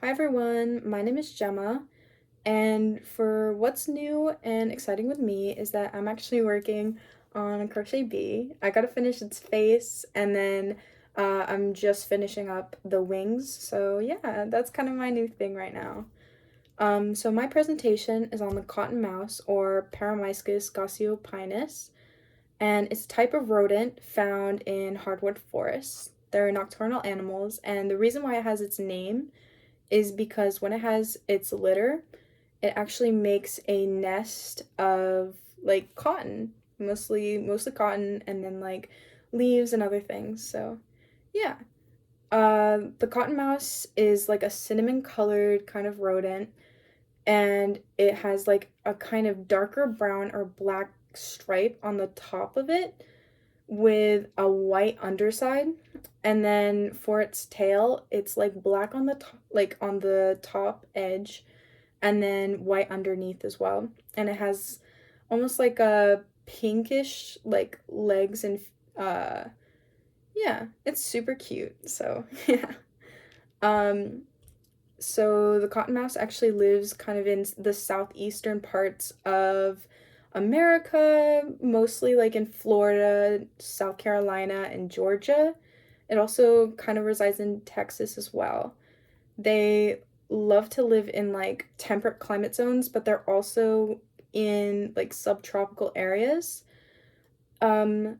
Hi everyone, my name is Gemma, and for what's new and exciting with me is that I'm actually working on a crochet bee. I gotta finish its face, and then I'm just finishing up the wings, so yeah, that's kind of my new thing right now. So my presentation is on the cotton mouse, or Paramyscus gossyopinus, and it's a type of rodent found in hardwood forests. They're nocturnal animals, and the reason why it has its name is because when it has its litter, it actually makes a nest of like cotton, mostly cotton, and then like leaves and other things. So, yeah. The cotton mouse is like a cinnamon colored kind of rodent, and it has like a kind of darker brown or black stripe on the top of it with a white underside, and then for its tail it's like black on the top, like on the top edge, and then white underneath as well, and it has almost like a pinkish like legs, and uh yeah, it's super cute. So yeah. um so the cotton mouse actually lives kind of in the southeastern parts of America, mostly like in Florida, South Carolina, and Georgia. It also kind of resides in Texas as well. They love to live in like temperate climate zones, but they're also in like subtropical areas. And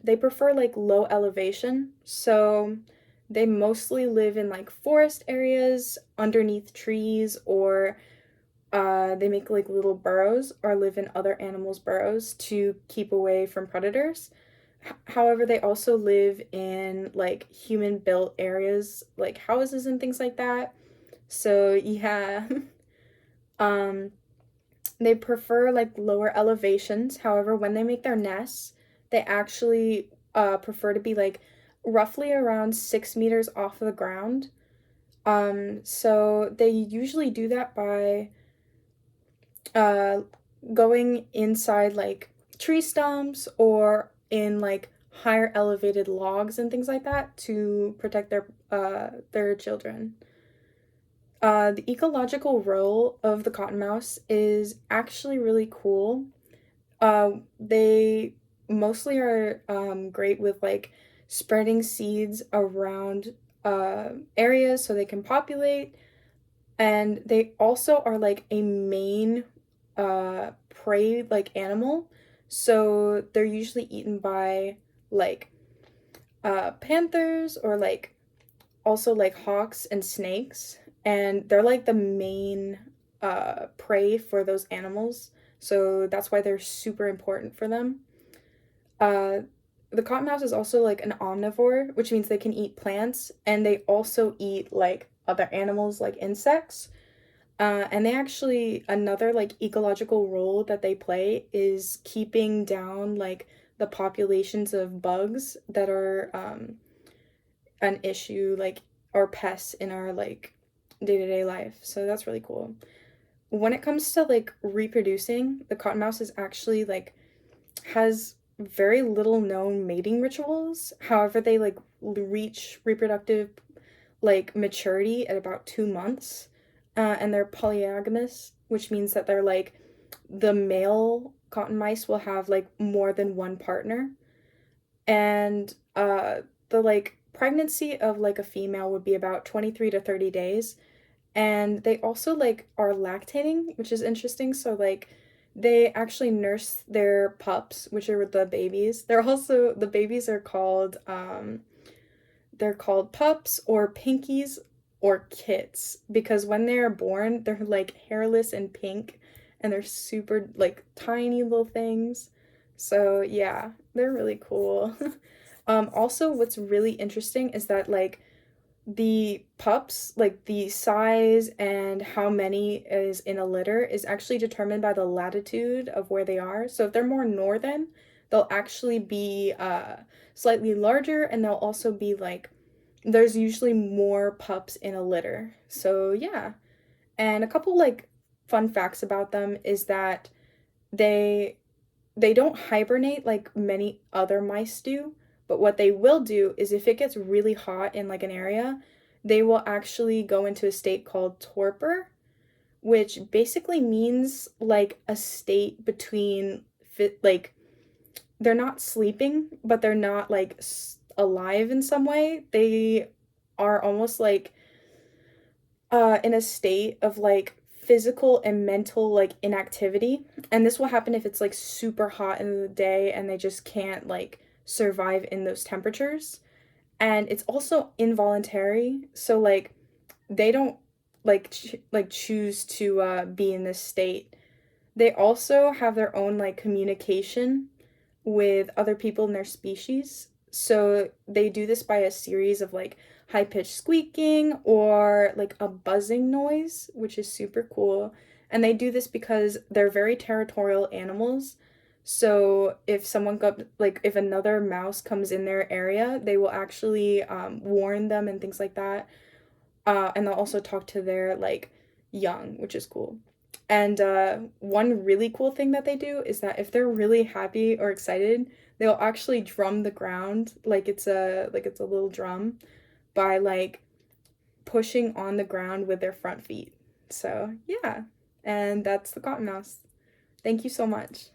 they prefer like low elevation. So they mostly live in like forest areas, underneath trees, or they make like little burrows or live in other animals' burrows to keep away from predators. However, they also live in like human built areas, like houses and things like that. So, yeah. um, they prefer like lower elevations. However, when they make their nests, they actually prefer to be like roughly around 6 meters off the ground. So they usually do that by uh, going inside like tree stumps or in like higher elevated logs and things like that to protect their children. The ecological role of the cotton mouse is actually really cool. They mostly are great with like spreading seeds around areas so they can populate, and they also are like a main prey like animal. So they're usually eaten by like panthers, or like also like hawks and snakes, and they're like the main prey for those animals. So that's why they're super important for them. Uh, the cottonmouth is also like an omnivore, which means they can eat plants, and they also eat like other animals like insects. And they actually, another like ecological role that they play is keeping down like the populations of bugs that are an issue, like, or pests in our like day-to-day life. So that's really cool. When it comes to like reproducing, the cottonmouse is actually like has very little known mating rituals. However, they like reach reproductive like maturity at about 2 months, and they're polygamous, which means that they're like the male cotton mice will have like more than one partner, and the like pregnancy of like a female would be about 23 to 30 days, and they also like are lactating, which is interesting. So like they actually nurse their pups, which are the babies. The babies are called they're called pups or pinkies or kits, because when they're born, they're like hairless and pink, and they're super like tiny little things. So yeah, they're really cool. Also, what's really interesting is that like the pups, like the size and how many is in a litter, is actually determined by the latitude of where they are. So if they're more northern, they'll actually be slightly larger, and they'll also be like there's usually more pups in a litter. So yeah. And a couple like fun facts about them is that they they don't hibernate like many other mice do, but what they will do is if it gets really hot in like an area, they will actually go into a state called torpor, which basically means like a state between like they're not sleeping, but they're not like alive in some way. They are almost like in a state of like physical and mental like inactivity. And this will happen if it's like super hot in the day and they just can't like survive in those temperatures. And it's also involuntary. So like they don't like choose to be in this state. They also have their own like communication with other people in their species. So they do this by a series of like high pitched squeaking or like a buzzing noise, which is super cool. And they do this because they're very territorial animals. So if someone got like if another mouse comes in their area, they will actually warn them and things like that. And they'll also talk to their like young, which is cool. And one really cool thing that they do is that if they're really happy or excited, they'll actually drum the ground like it's a little drum by like pushing on the ground with their front feet. So yeah, and that's the cottonmouth. Thank you so much.